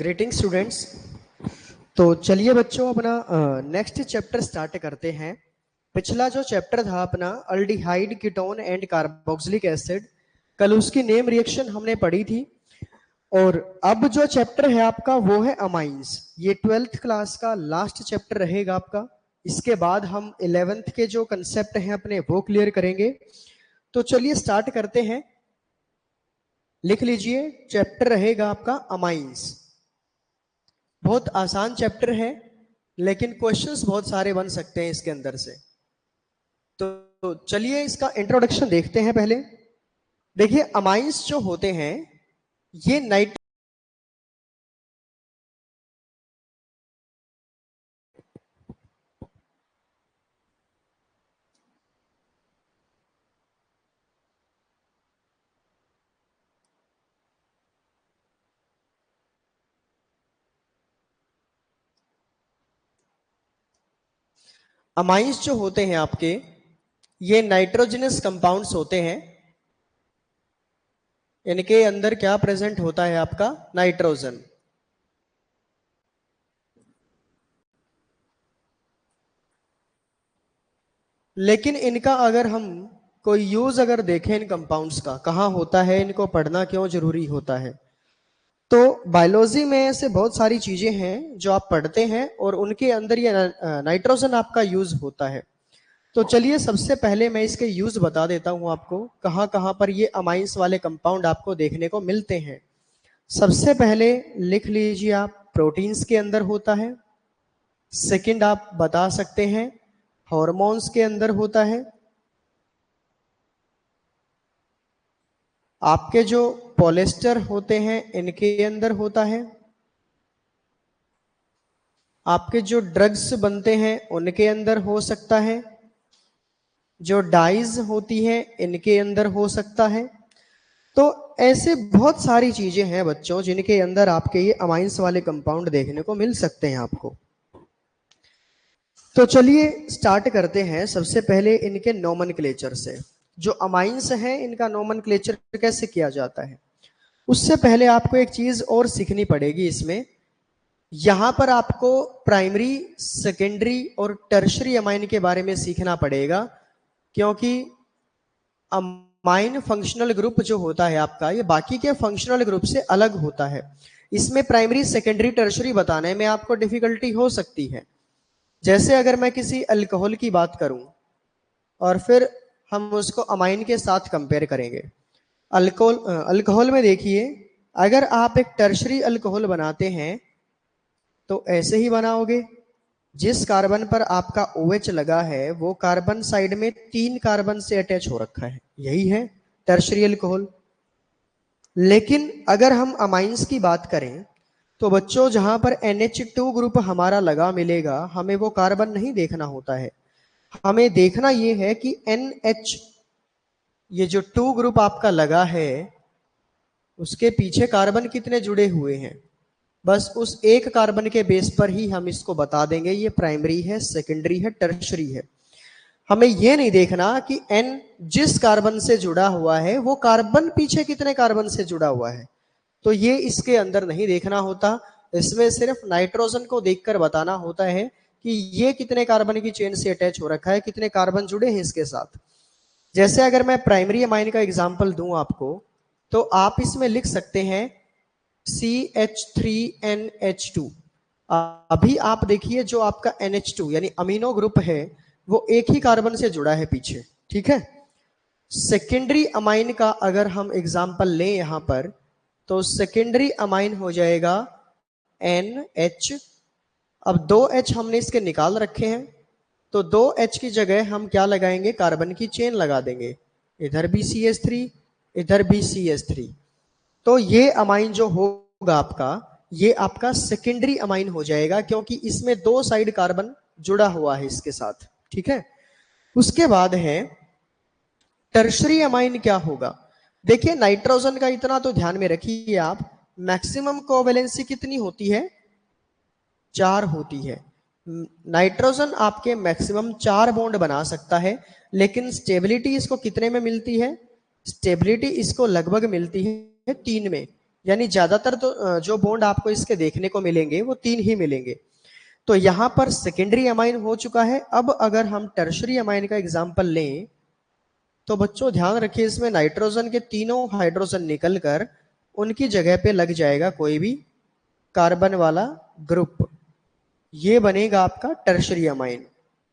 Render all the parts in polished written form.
Greeting students. तो चलिए बच्चों अपना नेक्स्ट चैप्टर स्टार्ट करते हैं। पिछला जो चैप्टर था अपना aldehyde ketone and carboxylic acid, कल उसकी नेम रिएक्शन हमने पढ़ी थी। और अब जो चैप्टर है आपका वो है अमाइंस। ये 12th क्लास का लास्ट चैप्टर रहेगा आपका। इसके बाद हम 11th के जो कंसेप्ट हैं अपने वो क्लियर करेंगे। तो चलिए स्टार्ट करते हैं। लिख लीजिए, चैप्टर रहेगा आपका अमाइंस। बहुत आसान चैप्टर है, लेकिन क्वेश्चंस बहुत सारे बन सकते हैं इसके अंदर से। तो चलिए इसका इंट्रोडक्शन देखते हैं पहले। देखिए, अमाइंस जो होते हैं ये अमाइंस जो होते हैं आपके, ये नाइट्रोजनस कंपाउंड्स होते हैं। इनके अंदर क्या प्रेजेंट होता है आपका? नाइट्रोजन। लेकिन इनका अगर हम कोई यूज अगर देखें इन कंपाउंड्स का, कहाँ होता है, इनको पढ़ना क्यों जरूरी होता है, तो बायोलॉजी में ऐसे बहुत सारी चीजें हैं जो आप पढ़ते हैं और उनके अंदर ये नाइट्रोजन आपका यूज होता है। तो चलिए सबसे पहले मैं इसके यूज बता देता हूं आपको, कहां कहां पर ये अमाइंस वाले कंपाउंड आपको देखने को मिलते हैं। सबसे पहले लिख लीजिए आप, प्रोटीन्स के अंदर होता है। सेकंड आप बता सकते हैं हॉर्मोन्स के अंदर होता है। आपके जो पॉलिएस्टर होते हैं इनके अंदर होता है। आपके जो ड्रग्स बनते हैं उनके अंदर हो सकता है। जो डाइज होती है इनके अंदर हो सकता है। तो ऐसे बहुत सारी चीजें हैं बच्चों जिनके अंदर आपके ये अमाइंस वाले कंपाउंड देखने को मिल सकते हैं आपको। तो चलिए स्टार्ट करते हैं सबसे पहले इनके नोमेनक्लेचर से। जो अमाइंस हैं इनका नोमेनक्लेचर कैसे किया जाता है, उससे पहले आपको एक चीज और सीखनी पड़ेगी इसमें। यहां पर आपको प्राइमरी, सेकेंडरी और टर्शरी अमाइन के बारे में सीखना पड़ेगा, क्योंकि अमाइन फंक्शनल ग्रुप जो होता है आपका, ये बाकी के फंक्शनल ग्रुप से अलग होता है। इसमें प्राइमरी, सेकेंडरी, टर्शरी बताने में आपको डिफिकल्टी हो सकती है। जैसे अगर मैं किसी अल्कोहल की बात करूं और फिर हम उसको अमाइन के साथ कंपेयर करेंगे। अल्कोहल में देखिए, अगर आप एक टर्शरी अल्कोहल बनाते हैं तो ऐसे ही बनाओगे। जिस कार्बन पर आपका OH लगा है वो कार्बन साइड में 3 कार्बन से अटैच हो रखा है, यही है टर्शरी अल्कोहल। लेकिन अगर हम अमाइंस की बात करें तो बच्चों जहां पर NH2 ग्रुप हमारा लगा मिलेगा, हमें वो कार्बन नहीं देखना होता है। हमें देखना ये है कि NH, ये जो 2 ग्रुप आपका लगा है उसके पीछे कार्बन कितने जुड़े हुए हैं। बस उस एक कार्बन के बेस पर ही हम इसको बता देंगे ये प्राइमरी है, सेकेंडरी है, टर्शरी है। हमें यह नहीं देखना कि N जिस कार्बन से जुड़ा हुआ है वो कार्बन पीछे कितने कार्बन से जुड़ा हुआ है, तो ये इसके अंदर नहीं देखना होता। इसमें सिर्फ नाइट्रोजन को देखकर बताना होता है कि ये कितने कार्बन की चेन से अटैच हो रखा है, कितने कार्बन जुड़े हैं इसके साथ। जैसे अगर मैं प्राइमरी अमाइन का एग्जाम्पल दूं आपको, तो आप इसमें लिख सकते हैं CH3NH2। अभी आप देखिए जो आपका NH2 यानी अमीनो ग्रुप है वो एक ही कार्बन से जुड़ा है पीछे, ठीक है। सेकेंडरी अमाइन का अगर हम एग्जाम्पल लें यहां पर, तो सेकेंडरी अमाइन हो जाएगा NH। अब 2H हमने इसके निकाल रखे हैं, तो 2H की जगह हम क्या लगाएंगे, कार्बन की चेन लगा देंगे। इधर भी CH3, इधर भी CH3। तो ये अमाइन जो होगा आपका, ये आपका सेकेंडरी अमाइन हो जाएगा, क्योंकि इसमें 2 साइड कार्बन जुड़ा हुआ है इसके साथ, ठीक है। उसके बाद है टर्शरी अमाइन। क्या होगा, देखिए नाइट्रोजन का इतना तो ध्यान में रखिए आप, मैक्सिमम कोवेलेंसी कितनी होती है? 4 होती है। नाइट्रोजन आपके मैक्सिमम 4 बॉन्ड बना सकता है, लेकिन स्टेबिलिटी इसको कितने में मिलती है? स्टेबिलिटी इसको लगभग मिलती है 3 में। यानी ज्यादातर तो जो बॉन्ड आपको इसके देखने को मिलेंगे वो 3 ही मिलेंगे। तो यहां पर सेकेंडरी अमाइन हो चुका है। अब अगर हम टर्शरी अमाइन का एग्जांपल लें तो बच्चों ध्यान रखिए, इसमें नाइट्रोजन के तीनों हाइड्रोजन निकलकर उनकी जगह पे लग जाएगा कोई भी कार्बन वाला ग्रुप, ये बनेगा आपका टर्शरी अमाइन।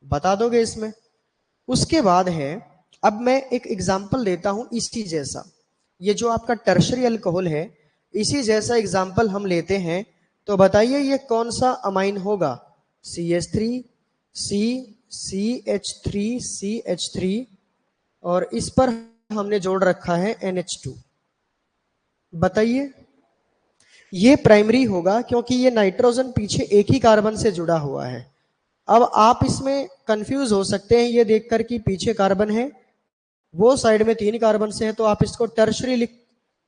बता दोगे इसमें? उसके बाद है, अब मैं एक एग्जांपल देता हूं इसी जैसा, ये जो आपका टर्शरी अल्कोहल है इसी जैसा एग्जांपल हम लेते हैं। तो बताइए ये कौन सा अमाइन होगा? CH3 C CH3 CH3 और इस पर हमने जोड़ रखा है NH2। बताइए, ये प्राइमरी होगा क्योंकि ये नाइट्रोजन पीछे एक ही कार्बन से जुड़ा हुआ है। अब आप इसमें कंफ्यूज हो सकते हैं ये देखकर कि पीछे कार्बन है, वो साइड में 3 कार्बन से है, तो आप इसको टर्शरी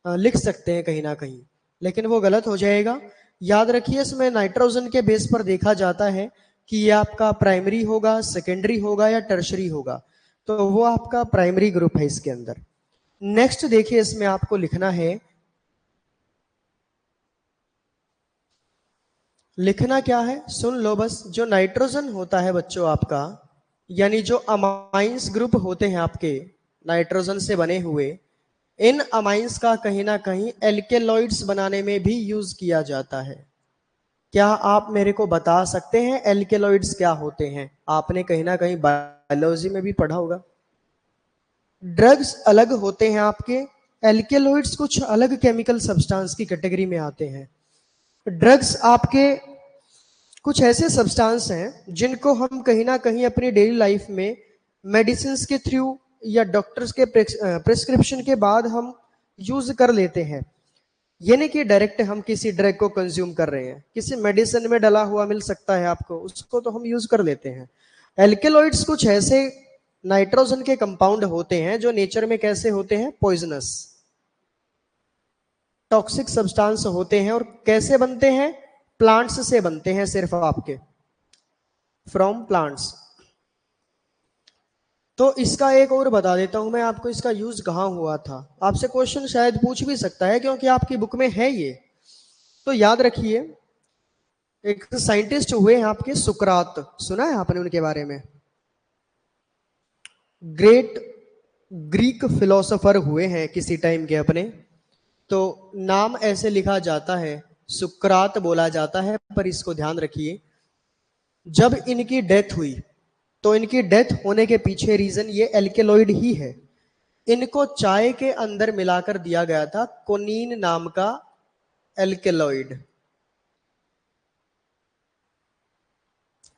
लिख सकते हैं कहीं ना कहीं, लेकिन वो गलत हो जाएगा। याद रखिए इसमें नाइट्रोजन के बेस पर देखा जाता है कि ये आपका प्राइमरी होगा, सेकेंडरी होगा या टर्शरी होगा, तो वो आपका प्राइमरी ग्रुप है इसके अंदर। नेक्स्ट देखिए, इसमें आपको लिखना है, लिखना क्या है सुन लो बस। जो नाइट्रोजन होता है बच्चों आपका, यानी जो अमाइंस ग्रुप होते हैं आपके नाइट्रोजन से बने हुए, इन अमाइंस का कहीं ना कहीं एल्केलॉइड्स बनाने में भी यूज किया जाता है। क्या आप मेरे को बता सकते हैं एल्केलॉइड्स क्या होते हैं? आपने कहीं ना कहीं बायोलॉजी में भी पढ़ा होगा। ड्रग्स अलग होते हैं आपके, एल्केलॉइड्स कुछ अलग केमिकल सब्सटेंस की कैटेगरी में आते हैं। ड्रग्स आपके कुछ ऐसे सब्सटेंस हैं जिनको हम कहीं ना कहीं अपनी डेली लाइफ में मेडिसिन के थ्रू या डॉक्टर्स के प्रिस्क्रिप्शन के बाद हम यूज कर लेते हैं। ये नहीं कि डायरेक्ट हम किसी ड्रग को कंज्यूम कर रहे हैं, किसी मेडिसिन में डला हुआ मिल सकता है आपको, उसको तो हम यूज कर लेते हैं। एल्केलॉइड्स कुछ ऐसे नाइट्रोजन के कंपाउंड होते हैं जो नेचर में कैसे होते हैं? पॉइजनस, टॉक्सिक सब्सटेंस होते हैं। और कैसे बनते हैं? प्लांट्स से बनते हैं, सिर्फ आपके फ्रॉम प्लांट्स। तो इसका एक और बता देता हूं मैं आपको, इसका यूज कहां हुआ था। आपसे क्वेश्चन शायद पूछ भी सकता है क्योंकि आपकी बुक में है ये। तो याद रखिए, एक साइंटिस्ट हुए हैं आपके सुकरात, सुना है आपने उनके बारे में? ग्रेट ग्रीक फिलोसोफर हुए हैं किसी टाइम के अपने। तो नाम ऐसे लिखा जाता है, सुकरात बोला जाता है, पर इसको ध्यान रखिए। जब इनकी डेथ हुई तो इनकी डेथ होने के पीछे रीजन ये एल्केलॉइड ही है। इनको चाय के अंदर मिलाकर दिया गया था कोनीन नाम का एल्केलॉइड।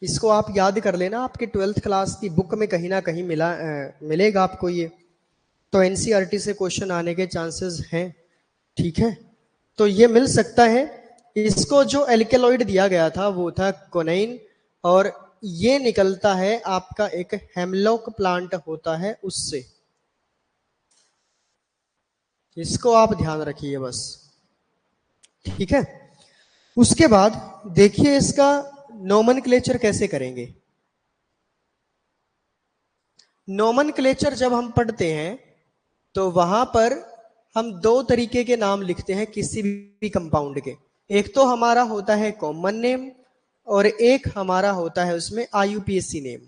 इसको आप याद कर लेना, आपके 12th क्लास की बुक में कहीं ना कहीं मिलेगा आपको ये। तो एनसीईआरटी से क्वेश्चन आने के चांसेस हैं, ठीक है? तो ये मिल सकता है। इसको जो एल्केलॉइड दिया गया था वो था कोनाइन, और ये निकलता है आपका एक हेमलॉक प्लांट होता है उससे। इसको आप ध्यान रखिए बस, ठीक है? उसके बाद देखिए इसका नोमेनक्लेचर कैसे करेंगे। नोमेनक्लेचर जब हम पढ़ते हैं तो वहां पर हम 2 तरीके के नाम लिखते हैं किसी भी कंपाउंड के। एक तो हमारा होता है कॉमन नेम और एक हमारा होता है उसमें IUPAC नेम।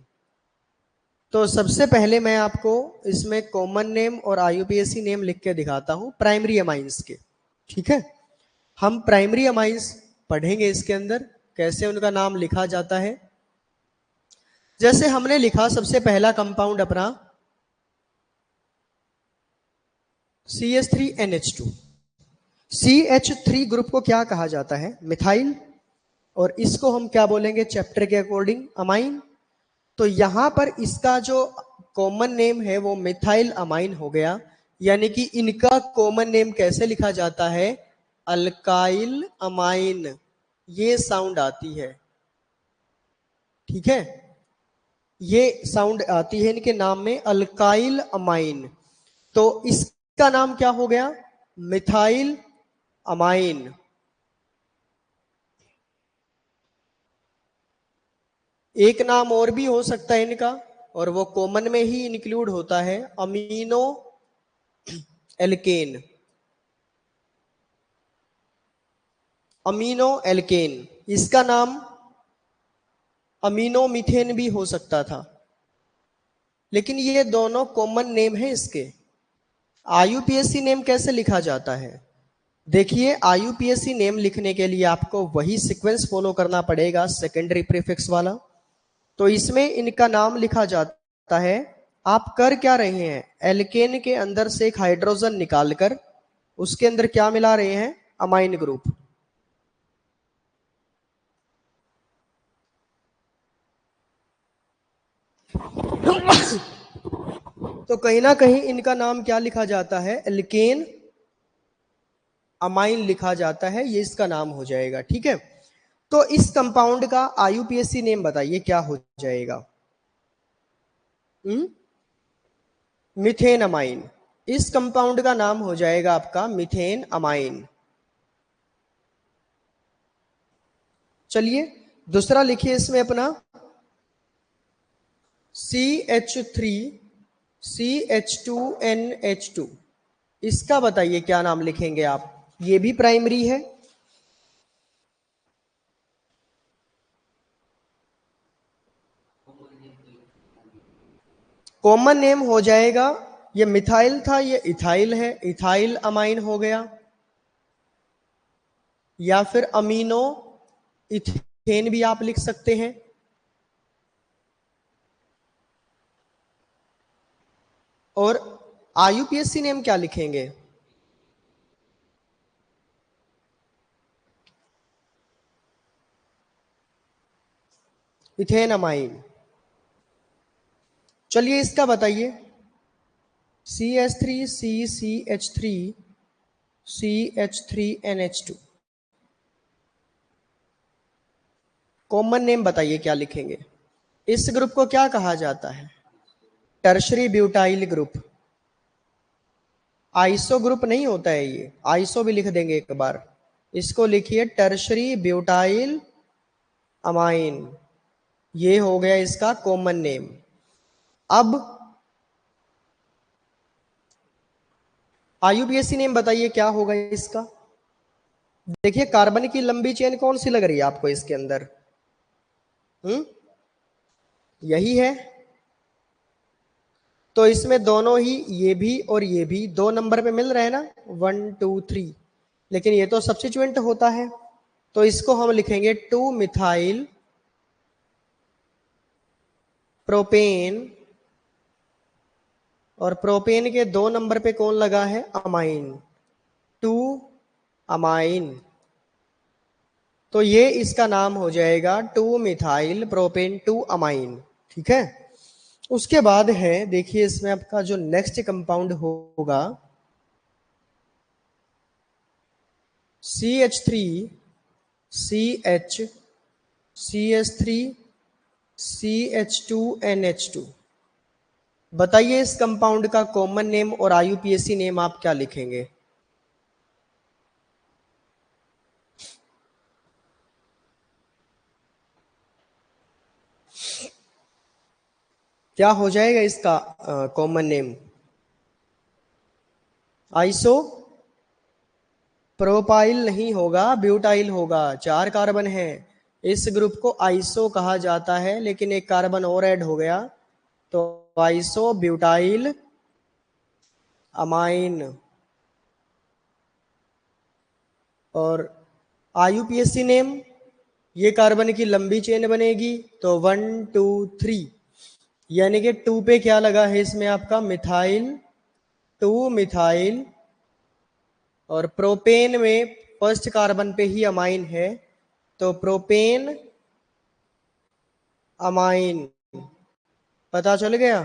तो सबसे पहले मैं आपको इसमें कॉमन नेम और IUPAC नेम लिख के दिखाता हूं प्राइमरी अमाइंस के, ठीक है? हम प्राइमरी अमाइंस पढ़ेंगे इसके अंदर, कैसे उनका नाम लिखा जाता है। जैसे हमने लिखा सबसे पहला कंपाउंड अपना CH3NH2। CH3 ग्रुप को क्या कहा जाता है? मिथाइल। और इसको हम क्या बोलेंगे चैप्टर के अकॉर्डिंग? अमाइन। तो यहां पर इसका जो कॉमन नेम है वो मिथाइल अमाइन हो गया, यानी कि इनका कॉमन नेम कैसे लिखा जाता है? Alkyl amine. ये साउंड आती है, ठीक है? ये साउंड आती है इनके नाम में, अल्काइल अमाइन। तो इसका नाम क्या हो गया? Methyl amine. एक नाम और भी हो सकता है इनका, और वो कॉमन में ही इंक्लूड होता है, अमीनो एल्केन। अमीनो एल्केन, इसका नाम अमीनो मीथेन भी हो सकता था, लेकिन ये दोनों कॉमन नेम है इसके। आईयूपीएसी नेम कैसे लिखा जाता है? देखिए, आईयूपीएसी नेम लिखने के लिए आपको वही सीक्वेंस फॉलो करना पड़ेगा, सेकेंडरी प्रीफिक्स वाला। तो इसमें इनका नाम लिखा जाता है। आप कर क्या रहे हैं? एल्केन के अंदर से एक हाइड्रोजन निकालकर उसके अंदर क्या मिला रहे हैं? Amine group. तो कहीं ना कहीं इनका नाम क्या लिखा जाता है? एल्केन अमाइन लिखा जाता है, ये इसका नाम हो जाएगा। ठीक है, तो इस कंपाउंड का आईयूपीएसी नेम बताइए क्या हो जाएगा? Methane amine. इस कंपाउंड का नाम हो जाएगा आपका मिथेन अमाइन। चलिए दूसरा लिखिए इसमें अपना CH3CH2NH2। इसका बताइए क्या नाम लिखेंगे आप? ये भी प्राइमरी है। कॉमन नेम हो जाएगा, ये मिथाइल था, ये इथाइल है, इथाइल अमाइन हो गया, या फिर अमीनो इथेन भी आप लिख सकते हैं। और आईयूपीएसी नेम क्या लिखेंगे? Ethane amine. चलिए इसका बताइए, CH3CCH3CH3NH2। कॉमन नेम बताइए क्या लिखेंगे? इस ग्रुप को क्या कहा जाता है? Tertiary butyl group. Iso group नहीं होता है ये, आइसो भी लिख देंगे एक बार। इसको लिखिए टर्शरी ब्यूटाइल अमाइन, ये हो गया इसका कॉमन नेम। अब आईयूपीएसी नेम बताइए क्या होगा इसका? देखिए कार्बन की लंबी चेन कौन सी लग रही है आपको इसके अंदर? यही है। तो इसमें दोनों ही, ये भी और ये भी 2 नंबर पे मिल रहे हैं ना, 1 2 3, लेकिन ये तो सब्स्टिट्यूएंट होता है। तो इसको हम लिखेंगे 2 मिथाइल प्रोपेन, और प्रोपेन के 2 नंबर पे कौन लगा है? Amine, 2 amine. तो ये इसका नाम हो जाएगा 2 मिथाइल प्रोपेन 2 अमाइन। ठीक है, उसके बाद है, देखिए इसमें आपका जो नेक्स्ट कंपाउंड होगा CH3 CH CH3 CH2NH2। बताइए इस कंपाउंड का कॉमन नेम और आईयूपीएसी नेम आप क्या लिखेंगे? क्या हो जाएगा इसका कॉमन नेम? आइसो प्रोपाइल नहीं होगा, ब्यूटाइल होगा। 4 कार्बन है, इस ग्रुप को आइसो कहा जाता है, लेकिन एक कार्बन और ऐड हो गया, तो आइसो ब्यूटाइल अमाइन। और आईयूपीएसी नेम, ये कार्बन की लंबी चेन बनेगी, तो 1 2 3, यानी कि 2 पे क्या लगा है इसमें आपका? मिथाइल, 2 मिथाइल, और प्रोपेन में फर्स्ट कार्बन पे ही अमाइन है, तो प्रोपेन अमाइन। पता चल गया?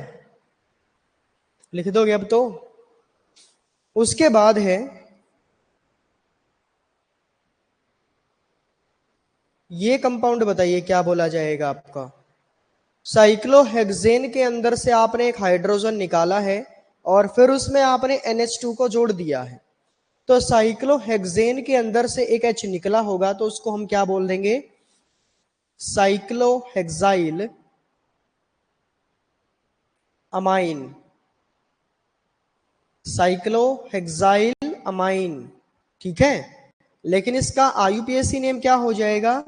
लिख दोगे अब तो? उसके बाद है, ये कंपाउंड बताइए क्या बोला जाएगा आपका? साइक्लोहेक्सेन के अंदर से आपने एक हाइड्रोजन निकाला है और फिर उसमें आपने NH2 को जोड़ दिया है, तो साइक्लोहेक्सेन के अंदर से एक H निकला होगा, तो उसको हम क्या बोल देंगे? Cyclohexyl amine. Cyclohexyl amine. ठीक है, लेकिन इसका आईयूपीएसी नेम क्या हो जाएगा?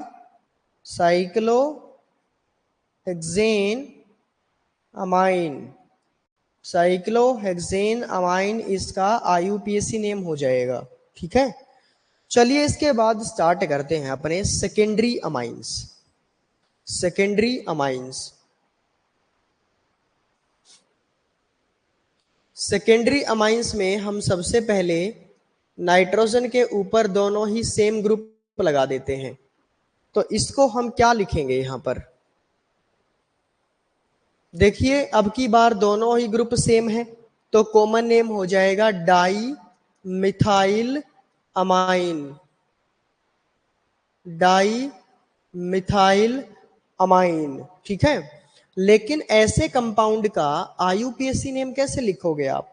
Cyclohexane amine. साइक्लोहेक्सेन अमाइन इसका आईयूपीएसी नेम हो जाएगा। ठीक है, चलिए इसके बाद स्टार्ट करते हैं अपने secondary amines. Secondary amines, secondary amines में हम सबसे पहले नाइट्रोजन के ऊपर दोनों ही सेम ग्रुप लगा देते हैं। तो इसको हम क्या लिखेंगे यहां पर? देखिए अब की बार दोनों ही ग्रुप सेम है, तो कॉमन नेम हो जाएगा di methyl amine. Di methyl amine, ठीक है। लेकिन ऐसे कंपाउंड का आईयूपीएसी नेम कैसे लिखोगे आप?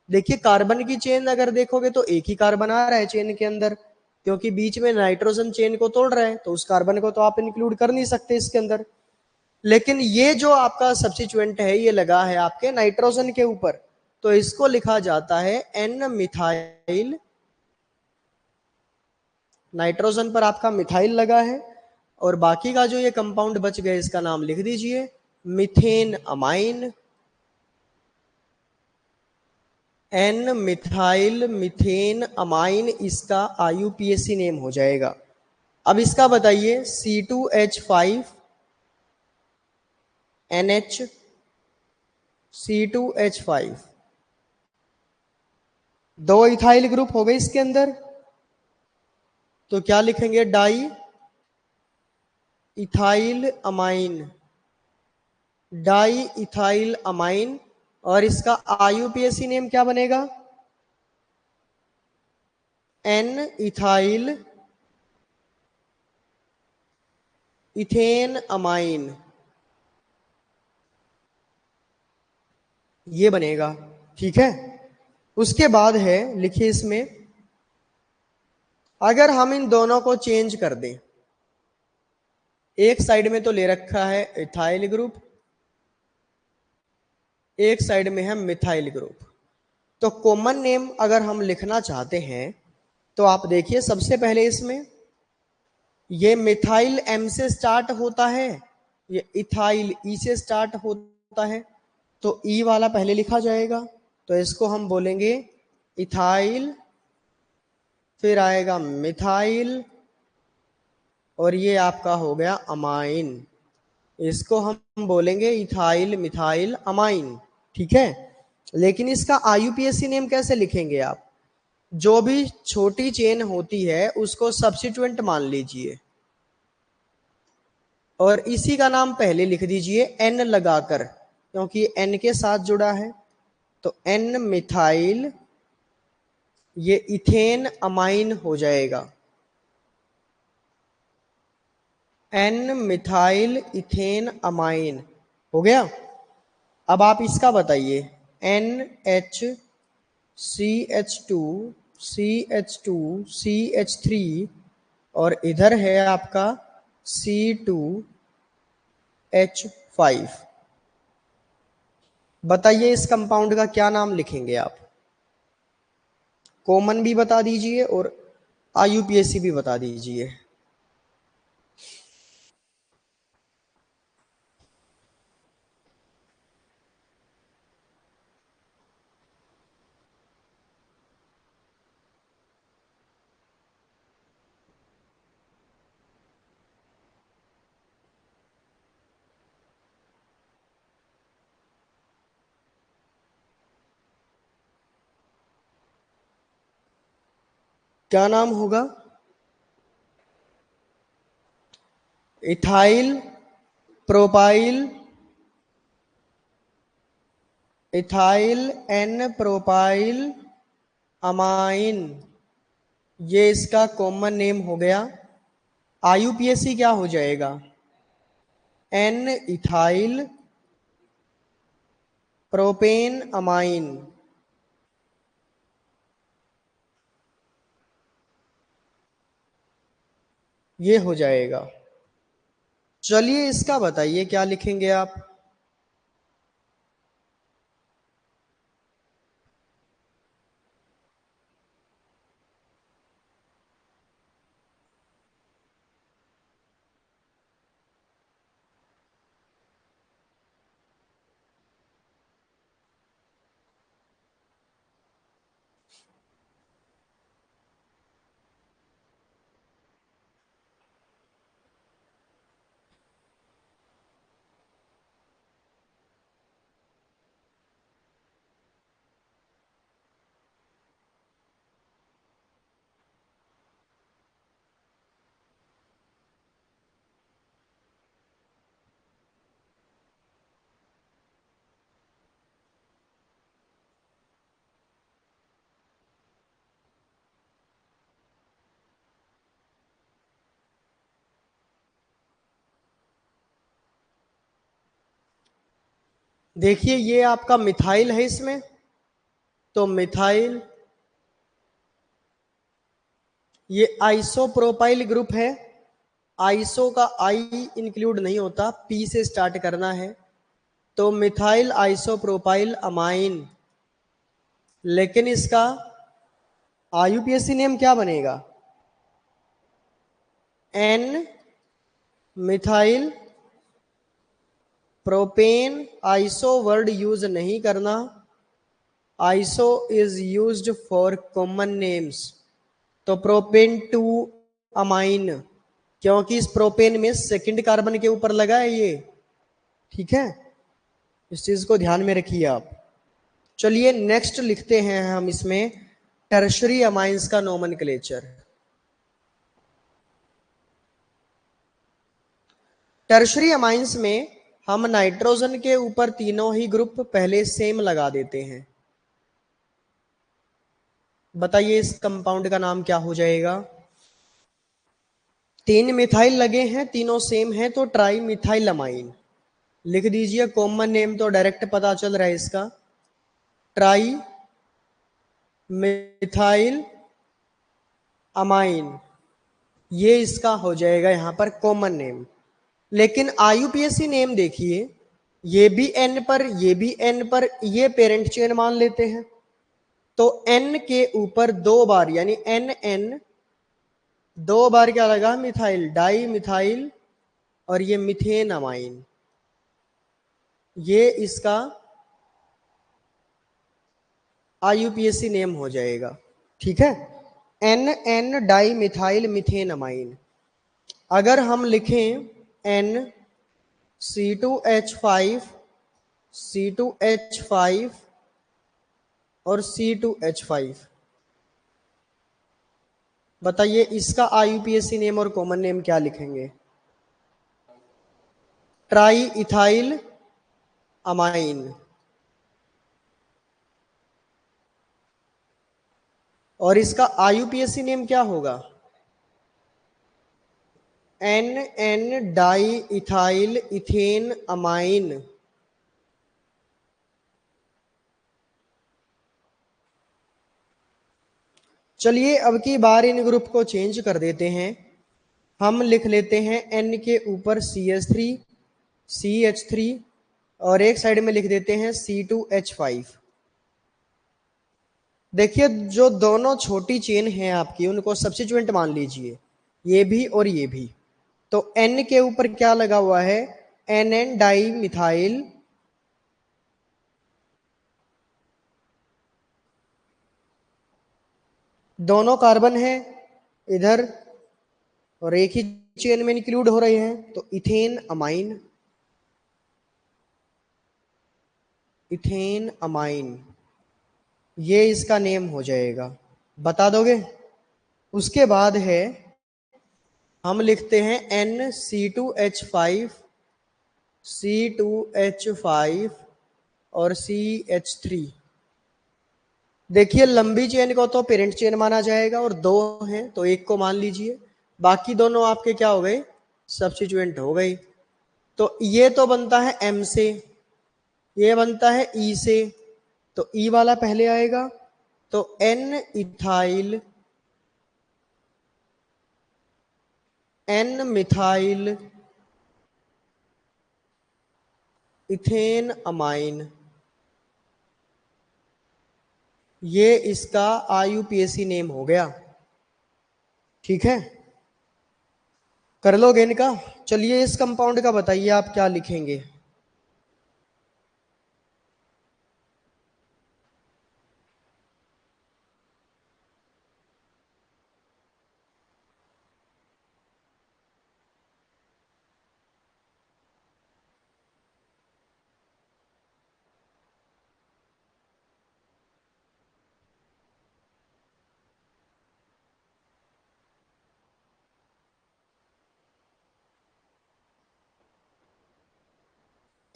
देखिए कार्बन की चेन अगर देखोगे तो एक ही कार्बन आ रहा है चेन के अंदर, क्योंकि बीच में नाइट्रोजन चेन को तोड़ रहा है, तो उस कार्बन को तो आप इंक्लूड कर नहीं सकते इसके अंदर। लेकिन ये जो आपका सब्स्टिट्यूएंट है ये लगा है आपके नाइट्रोजन के ऊपर, तो इसको लिखा जाता है एन मिथाइल। नाइट्रोजन पर आपका मिथाइल लगा है, और बाकी का जो ये कंपाउंड बच गए इसका नाम लिख दीजिए methane amine. N methyl methane amine इसका आईयूपीएसी नेम हो जाएगा। अब इसका बताइए C2H5NH, C2H5, दो इथाइल ग्रुप हो गए इसके अंदर, तो क्या लिखेंगे? Di ethyl amine. Di ethyl amine, और इसका आईयूपीएसी नेम क्या बनेगा? एन इथाइल इथेन अमाइन, ये बनेगा। ठीक है, उसके बाद है, लिखिए इसमें, अगर हम इन दोनों को चेंज कर दें, एक साइड में तो ले रखा है इथाइल ग्रुप, एक साइड में है मिथाइल ग्रुप, तो कॉमन नेम अगर हम लिखना चाहते हैं तो आप देखिए सबसे पहले इसमें ये मिथाइल एम से स्टार्ट होता है, ये इथाइल ई से स्टार्ट होता है, तो ई वाला पहले लिखा जाएगा, तो इसको हम बोलेंगे इथाइल, फिर आएगा मिथाइल, और ये आपका हो गया अमाइन, इसको हम बोलेंगे इथाइल मिथाइल अमाइन। ठीक है, लेकिन इसका आईयूपीएसी नेम कैसे लिखेंगे आप? जो भी छोटी चेन होती है उसको सब्स्टिट्यूएंट मान लीजिए, और इसी का नाम पहले लिख दीजिए एन लगाकर, क्योंकि एन के साथ जुड़ा है, तो एन मिथाइल, ये इथेन अमाइन हो जाएगा। एन मिथाइल इथेन अमाइन हो गया। अब आप इसका बताइए, NH CH2CH2CH3, और इधर है आपका C2H5। बताइए इस कंपाउंड का क्या नाम लिखेंगे आप? कॉमन भी बता दीजिए और आईयूपीएसी भी बता दीजिए। क्या नाम होगा? Ethyl propyl, ethyl N propyl amine, ये इसका कॉमन नेम हो गया। आईयूपीएसी क्या हो जाएगा? N ethyl propane amine. ये हो जाएगा। चलिए इसका बताइए क्या लिखेंगे आप? देखिए ये आपका मिथाइल है इसमें, तो मिथाइल, ये आइसोप्रोपाइल ग्रुप है। आइसो का आई इंक्लूड नहीं होता, पी से स्टार्ट करना है, तो मिथाइल आइसोप्रोपाइल अमाइन। लेकिन इसका आईयूपीएसी नेम क्या बनेगा? N methyl propane. Iso word use नहीं करना, iso is used for common names. तो प्रोपेन टू अमाइन, क्योंकि इस प्रोपेन में सेकंड कार्बन के ऊपर लगा है ये, ठीक है, इस चीज को ध्यान में रखिए आप। चलिए नेक्स्ट लिखते हैं हम इसमें टर्शरी अमाइंस का नोमेनक्लेचर। टर्शरी अमाइंस में हम नाइट्रोजन के ऊपर तीनों ही ग्रुप पहले सेम लगा देते हैं। बताइए इस कंपाउंड का नाम क्या हो जाएगा? तीन मिथाइल लगे हैं, तीनों सेम हैं, तो ट्राई मिथाइल अमाइन लिख दीजिए। कॉमन नेम तो डायरेक्ट पता चल रहा है इसका, ट्राई मिथाइल अमाइन, ये इसका हो जाएगा यहां पर कॉमन नेम। लेकिन आईयूपीएसी नेम देखिए, ये भी एन पर, ये भी एन पर, ये पेरेंट चेन मान लेते हैं, तो एन के ऊपर दो बार यानी एन एन, दो बार क्या लगा? मिथाइल, डाई मिथाइल, और ये मिथेन अमाइन, ये इसका आईयूपीएसी नेम हो जाएगा, ठीक है। N N di methyl methane amine. अगर हम लिखें एन C2H5, C2H5 और C2H5, बताइए इसका आईयूपीएसी नेम और कॉमन नेम क्या लिखेंगे? Tri ethyl amine. और इसका आईयूपीएसी नेम क्या होगा? N N di ethyl ethane amine. चलिए अब की बार इन ग्रुप को चेंज कर देते हैं। हम लिख लेते हैं एन के ऊपर CH3 CH3, और एक साइड में लिख देते हैं C2H5। देखिए जो दोनों छोटी चेन हैं आपकी, उनको सब्स्टिट्यूएंट मान लीजिए, ये भी और ये भी। तो N के ऊपर क्या लगा हुआ है? एन एन डाई मिथाइल, दोनों कार्बन है इधर और एक ही चेन में इंक्लूड हो रहे हैं, तो इथेन अमाइन, इथेन अमाइन, ये इसका नेम हो जाएगा। बता दोगे? उसके बाद है, हम लिखते हैं NC2H5, C2H5 और CH3। देखिए लंबी चेन को तो पेरेंट चेन माना जाएगा, और दो हैं तो एक को मान लीजिए, बाकी दोनों आपके क्या हो गए? सब्स्टिट्यूएंट हो गई। तो ये तो बनता है M से, ये बनता है E से, तो E वाला पहले आएगा, तो N ethyl, N methyl ethane amine, ये इसका आईयूपीएसी नेम हो गया, ठीक है। कर लोगे इनका? चलिए इस कंपाउंड का बताइए आप क्या लिखेंगे?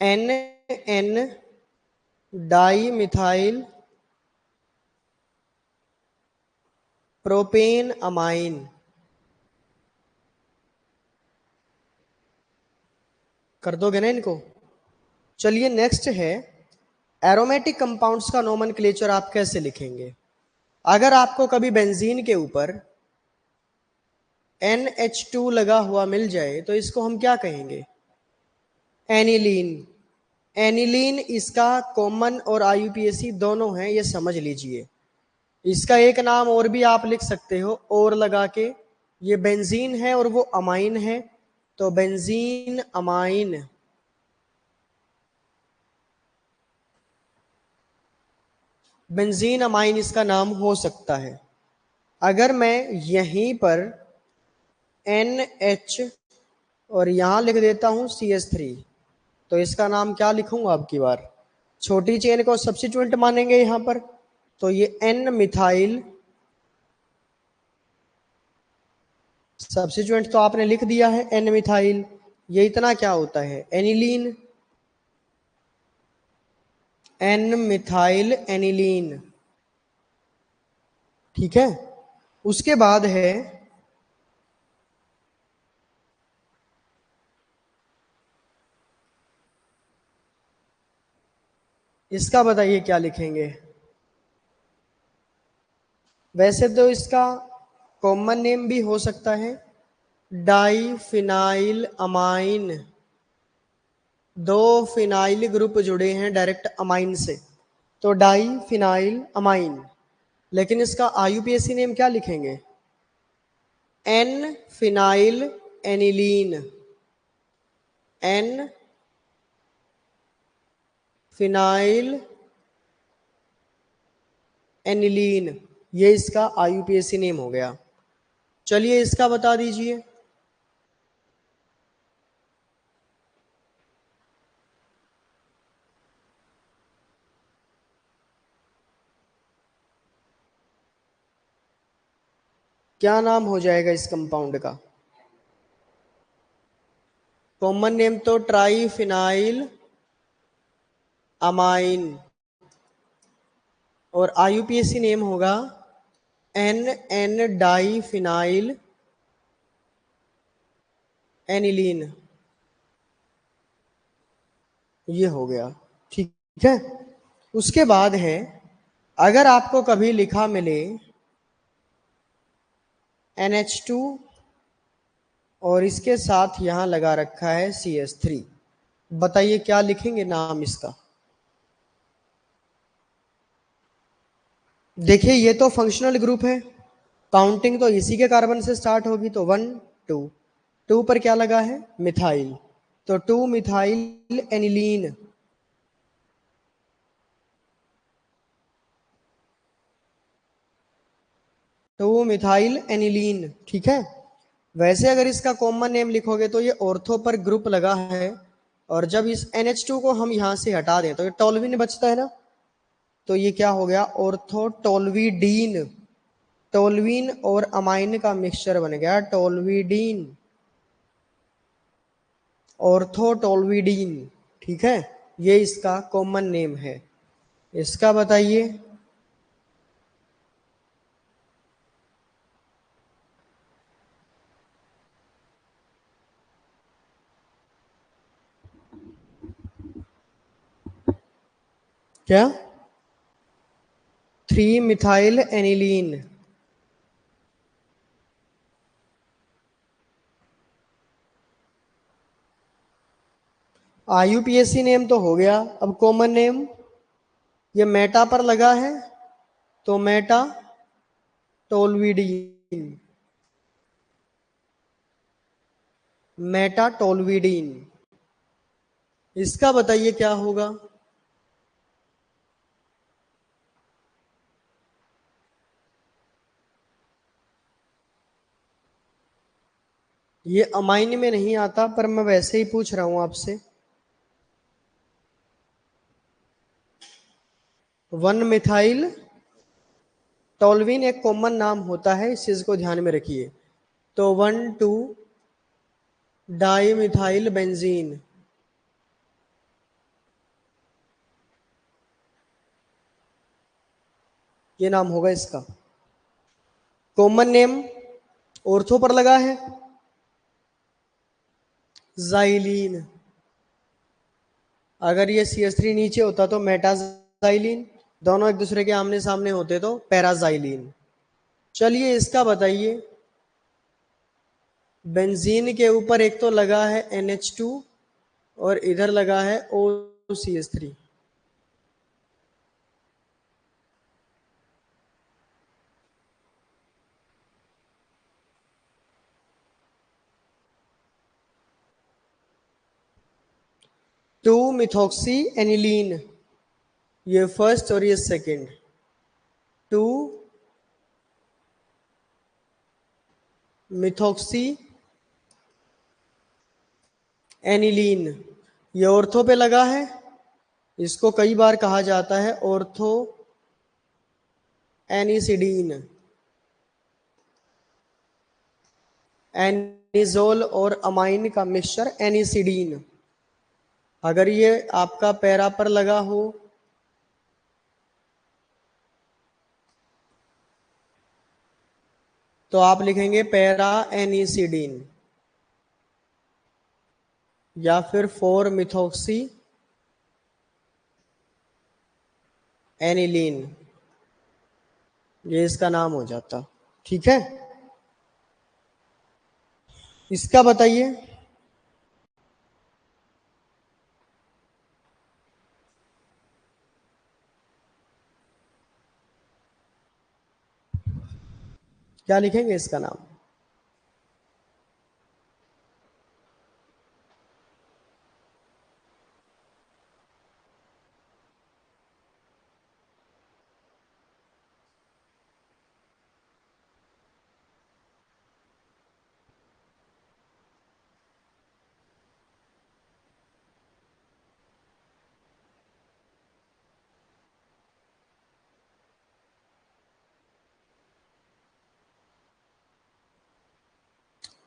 N N di methyl propane amine. कर दोगे ना इनको? चलिए नेक्स्ट है एरोमेटिक कंपाउंड्स का नोमेनक्लेचर आप कैसे लिखेंगे। अगर आपको कभी बेंजीन के ऊपर NH2 लगा हुआ मिल जाए तो इसको हम क्या कहेंगे, एनिलीन। एनिलीन इसका कॉमन और IUPAC दोनों हैं, ये समझ लीजिए। इसका एक नाम और भी आप लिख सकते हो और लगा के, ये बेंजीन है और वो अमाइन है, तो बेंजीन अमाइन। बेंजीन अमाइन इसका नाम हो सकता है। अगर मैं यहीं पर NH और यहां लिख देता हूं CH3, तो इसका नाम क्या लिखूंगा अब की बार, छोटी चेन को सब्स्टिट्यूएंट मानेंगे यहां पर, तो ये N मिथाइल, सब्स्टिट्यूएंट तो आपने लिख दिया है N मिथाइल, ये इतना क्या होता है, एनिलीन, N मिथाइल एनिलीन। ठीक है, उसके बाद है इसका, बताइए क्या लिखेंगे। वैसे तो इसका कॉमन नेम भी हो सकता है डाइफिनाइल अमाइन, दो फिनाइल ग्रुप जुड़े हैं डायरेक्ट अमाइन से, तो डाइफिनाइल अमाइन। लेकिन इसका IUPAC नेम क्या लिखेंगे, N phenyl aniline, N phenyl aniline, ये इसका IUPAC नेम हो गया। चलिए इसका बता दीजिए। क्या नाम हो जाएगा इस कंपाउंड का, कॉमन नेम तो ट्राइफिनाइल अमाइन और IUPAC नेम होगा NN डाइफिनाइल एनिलीन, ये हो गया। ठीक है, उसके बाद है, अगर आपको कभी लिखा मिले NH2 और इसके साथ यहां लगा रखा है CH3, बताइए क्या लिखेंगे नाम इसका। देखिए ये तो फंक्शनल ग्रुप है, काउंटिंग तो इसी के कार्बन से स्टार्ट होगी, तो 1 2, 2 पर क्या लगा है, मिथाइल, तो 2 मिथाइल एनिलीन। तो वो मिथाइल एनिलीन। ठीक है, वैसे अगर इसका कॉमन नेम लिखोगे तो ये ऑर्थो पर ग्रुप लगा है, और जब इस NH2 को हम यहां से हटा दें तो ये टोल्विन बचता है ना, तो ये क्या हो गया, ऑर्थो टोल्विडीन। टोल्विन और अमाइन का मिक्सचर बन गया टोल्विडीन, ऑर्थो टोल्विडीन। ठीक है, ये इसका कॉमन नेम है। इसका बताइए। क्या, 3 मिथाइल एनिलीन। IUPAC नेम तो हो गया, अब कॉमन नेम, ये मेटा पर लगा है तो मेटा टोल्विडीन, मेटा टोल्विडीन। इसका बताइए क्या होगा। ये अमाइन में नहीं आता, पर मैं वैसे ही पूछ रहा हूं आपसे। 1 मिथाइल टोल्विन एक कॉमन नाम होता है, इस चीज को ध्यान में रखिए। तो 1 2 डाई मिथाइल बेंजीन, ये नाम होगा इसका। कॉमन नेम ऑर्थो पर लगा है, जाइलीन। अगर ये CH3 नीचे होता तो मेटाजाइलिन, दोनों एक दूसरे के आमने सामने होते तो पैराजाइलिन। चलिए इसका बताइए, बेंजीन के ऊपर एक तो लगा है NH2 और इधर लगा है OCH3। टू मिथॉक्सी एनिलीन, ये फर्स्ट और ये सेकंड। टू मिथॉक्सी एनिलीन, ये ऑर्थो पे लगा है, इसको कई बार कहा जाता है ऑर्थो एनिसिडीन। एनिजोल और अमाइन का मिक्सचर एनिसिडीन। अगर ये आपका पैरा पर लगा हो तो आप लिखेंगे पैरा एनिसिडीन, या फिर 4 मिथॉक्सी एनिलीन, ये इसका नाम हो जाता। ठीक है, इसका बताइए। क्या लिखेंगे इसका नाम?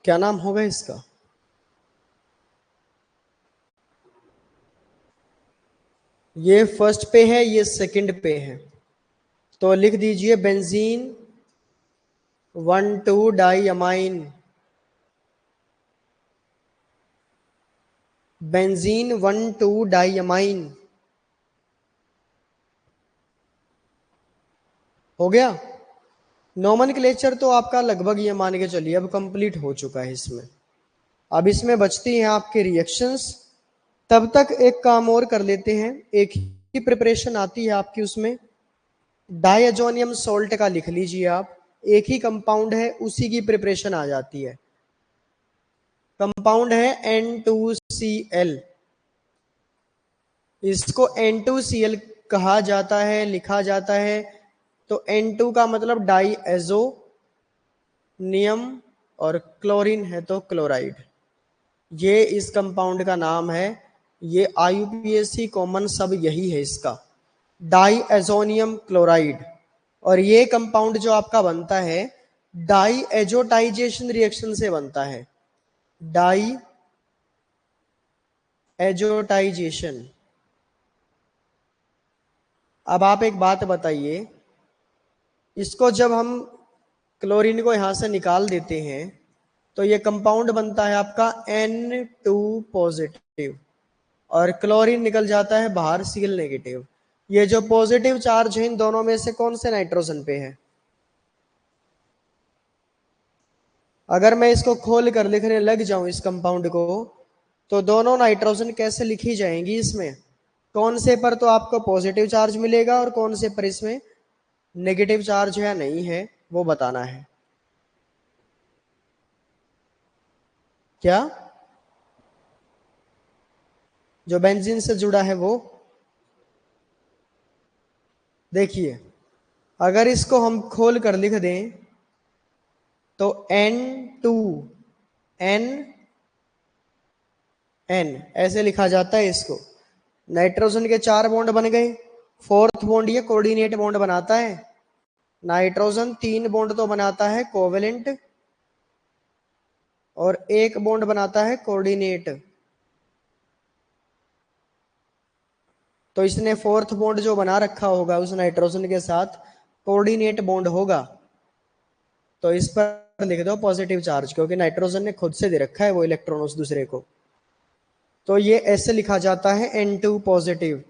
क्या नाम होगा इसका? ये फर्स्ट पे है, ये सेकंड पे है, तो लिख दीजिए benzene 1,2 di amine. Benzene 1,2 di amine हो गया। नोमेनक्लेचर तो आपका लगभग ये मान के चलिए अब कंप्लीट हो चुका है इसमें। अब इसमें बचती हैं आपके रिएक्शंस। तब तक एक काम और कर लेते हैं, एक ही प्रिपरेशन आती है आपकी उसमें, डायजोनियम सॉल्ट का लिख लीजिए आप, एक ही कंपाउंड है उसी की प्रिपरेशन आ जाती है। कंपाउंड है N2Cl, इसको N2Cl कहा जाता है, लिखा जाता है। तो N2 का मतलब डाई एजोनियम और क्लोरीन है तो क्लोराइड, ये इस कंपाउंड का नाम है। ये IUPAC कॉमन सब यही है इसका, डाई एजोनियम क्लोराइड। और ये कंपाउंड जो आपका बनता है डाई एजोटाइजेशन रिएक्शन से बनता है, डाई एजोटाइजेशन। अब आप एक बात बताइए, इसको जब हम क्लोरीन को यहां से निकाल देते हैं तो ये कंपाउंड बनता है आपका N2 पॉजिटिव और क्लोरीन निकल जाता है बाहर Cl नेगेटिव। ये जो पॉजिटिव चार्ज है इन दोनों में से कौन से नाइट्रोजन पे है? अगर मैं इसको खोल कर लिखने लग जाऊं इस कंपाउंड को, तो दोनों नाइट्रोजन कैसे लिखी जाएंगी इसमें? कौन से पर तो आपको पॉजिटिव चार्ज मिलेगा और कौन से पर इसमें नेगेटिव चार्ज है या नहीं है, वो बताना है। क्या? जो बेंजीन से जुड़ा है वो। देखिए, अगर इसको हम खोल कर लिख दें तो N2 N N ऐसे लिखा जाता है इसको। नाइट्रोजन के 4 बॉन्ड बन गए, फोर्थ बॉन्ड ये कोऑर्डिनेट बॉन्ड बनाता है। नाइट्रोजन 3 बॉन्ड तो बनाता है कोवेलेंट और 1 बॉन्ड बनाता है कोऑर्डिनेट। तो इसने फोर्थ बॉन्ड जो बना रखा होगा उस नाइट्रोजन के साथ कोऑर्डिनेट बॉन्ड होगा, तो इस पर लिख दो पॉजिटिव चार्ज, क्योंकि नाइट्रोजन ने खुद से दे रखा है वो इलेक्ट्रॉन उस दूसरे को। तो ये ऐसे लिखा जाता है N2 पॉजिटिव।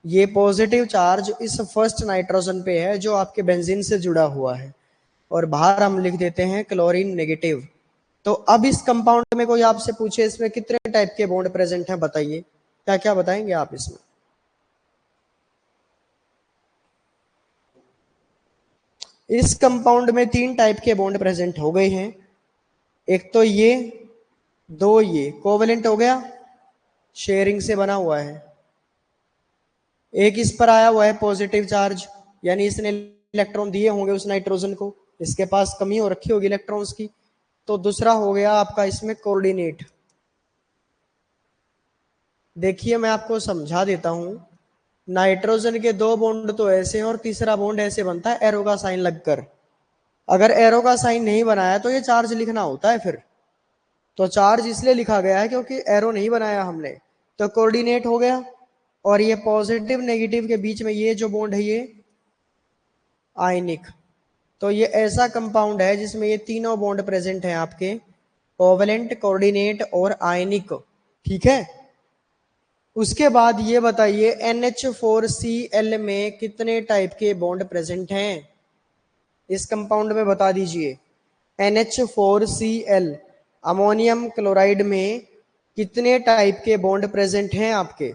ये पॉजिटिव चार्ज इस फर्स्ट नाइट्रोजन पे है जो आपके बेंजीन से जुड़ा हुआ है, और बाहर हम लिख देते हैं क्लोरीन नेगेटिव। तो अब इस कंपाउंड में कोई आपसे पूछे इसमें कितने टाइप के बॉन्ड प्रेजेंट हैं, बताइए, क्या क्या बताएंगे आप इसमें? इस कंपाउंड में 3 टाइप के बॉन्ड प्रेजेंट हो गए हैं। एक तो ये, दो ये कोवेलेंट हो गया, शेयरिंग से बना हुआ है। एक इस पर आया हुआ है पॉजिटिव चार्ज, यानी इसने इलेक्ट्रॉन दिए होंगे उस नाइट्रोजन को, इसके पास कमी हो रखी होगी इलेक्ट्रॉन्स की। तो दूसरा हो गया आपका इसमें कोऑर्डिनेट। देखिए मैं आपको समझा देता हूं, नाइट्रोजन के 2 बॉन्ड तो ऐसे हैं और तीसरा बॉन्ड ऐसे बनता है एरो का साइन लगकर। अगर एरो का साइन नहीं बनाया तो ये चार्ज लिखना होता है फिर। तो चार्ज इसलिए लिखा गया है क्योंकि एरो नहीं बनाया हमने। तो कोऑर्डिनेट हो गया, और ये पॉजिटिव नेगेटिव के बीच में ये जो बॉन्ड है ये आयनिक। तो ये ऐसा कंपाउंड है जिसमें ये तीनों बॉन्ड प्रेजेंट हैं आपके, कोवेलेंट, कोऑर्डिनेट और आयनिक। ठीक है। उसके बाद ये बताइए NH4Cl में कितने टाइप के बॉन्ड प्रेजेंट हैं, इस कंपाउंड में बता दीजिए। NH4Cl अमोनियम क्लोराइड में कितने टाइप के बॉन्ड प्रेजेंट हैं आपके?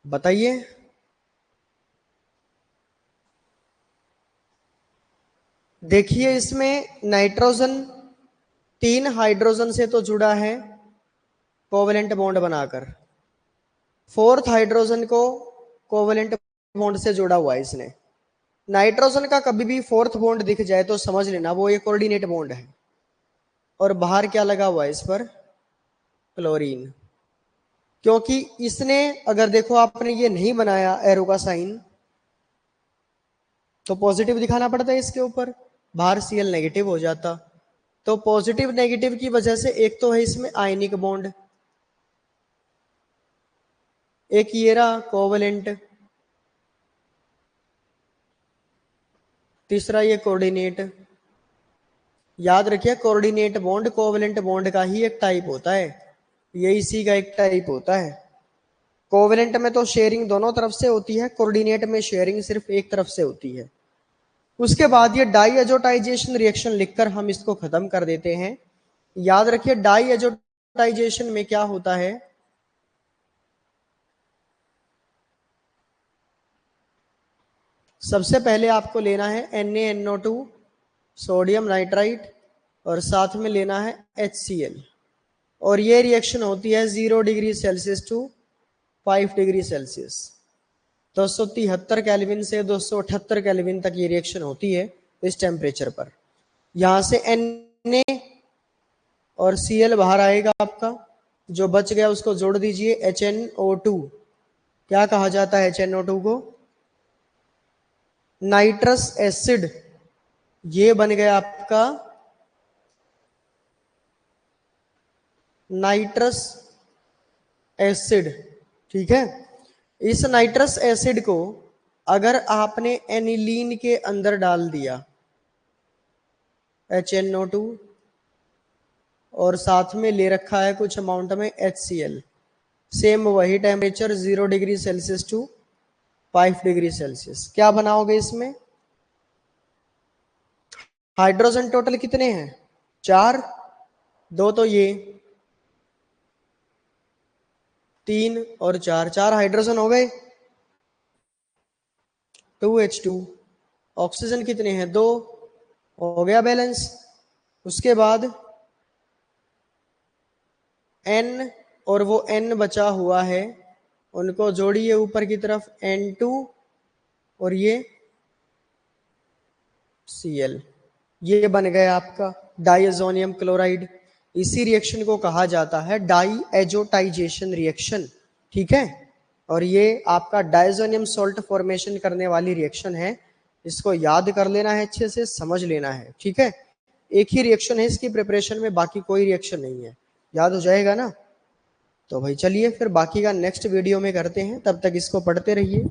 बताइए। देखिए इसमें नाइट्रोजन 3 हाइड्रोजन से तो जुड़ा है कोवेलेंट बॉन्ड बनाकर, 4th हाइड्रोजन को कोवेलेंट बॉन्ड से जोड़ा हुआ है इसने। नाइट्रोजन का कभी भी 4th बॉन्ड दिख जाए तो समझ लेना वो एक कोऑर्डिनेट बॉन्ड है। और बाहर क्या लगा हुआ है इस पर? क्लोरीन। क्योंकि इसने, अगर देखो आपने ये नहीं बनाया एरो का साइन, तो पॉजिटिव दिखाना पड़ता है इसके ऊपर, बाहर Cl नेगेटिव हो जाता। तो पॉजिटिव नेगेटिव की वजह से एक तो है इसमें आयनिक बॉन्ड, एक ये रहा कोवेलेंट, तीसरा ये कोऑर्डिनेट। याद रखिए कोऑर्डिनेट बॉन्ड कोवेलेंट बॉन्ड का ही एक टाइप होता है, ये इसी का एक टाइप होता है। कोवेलेंट में तो शेयरिंग दोनों तरफ से होती है, कोऑर्डिनेट में शेयरिंग सिर्फ एक तरफ से होती है। उसके बाद ये डाई एजोटाइजेशन रिएक्शन लिखकर हम इसको खत्म कर देते हैं। याद रखिए डाई एजोटाइजेशन में क्या होता है, सबसे पहले आपको लेना है NaNO2 सोडियम नाइट्राइट, और साथ में लेना है HCl, और ये रिएक्शन होती है 0 degree Celsius to 5 degree Celsius. 273 Kelvin से 278 केल्विन तक ये रिएक्शन होती है इस टेम्परेचर पर। यहां से Na और Cl बाहर आएगा आपका, जो बच गया उसको जोड़ दीजिए HNO2। क्या कहा जाता है HNO2 को? Nitrous acid. ये बन गया आपका नाइट्रस एसिड। ठीक है। इस नाइट्रस एसिड को अगर आपने एनिलीन के अंदर डाल दिया HNO2, और साथ में ले रखा है कुछ अमाउंट में HCl, सेम वही temperature 0 degree Celsius to 5 degree Celsius, क्या बनाओगे इसमें? हाइड्रोजन टोटल कितने हैं? 4, 2 तो ये, 3 और 4, 4 हाइड्रोजन हो गए, 2H2। ऑक्सीजन कितने हैं? 2, हो गया बैलेंस। उसके बाद N, और वो N बचा हुआ है उनको जोड़िए ऊपर की तरफ, N2 और ये Cl, ये बन गया आपका डाइअज़ोनियम क्लोराइड। इसी रिएक्शन को कहा जाता है डाई एजोटाइजेशन रिएक्शन। ठीक है। और ये आपका डाइअज़ोनियम सॉल्ट फॉर्मेशन करने वाली रिएक्शन है, इसको याद कर लेना है, अच्छे से समझ लेना है। ठीक है। एक ही रिएक्शन है इसकी प्रिपरेशन में, बाकी कोई रिएक्शन नहीं है, याद हो जाएगा ना? तो भाई चलिए फिर बाकी का नेक्स्ट वीडियो में करते हैं, तब तक इसको पढ़ते रहिए।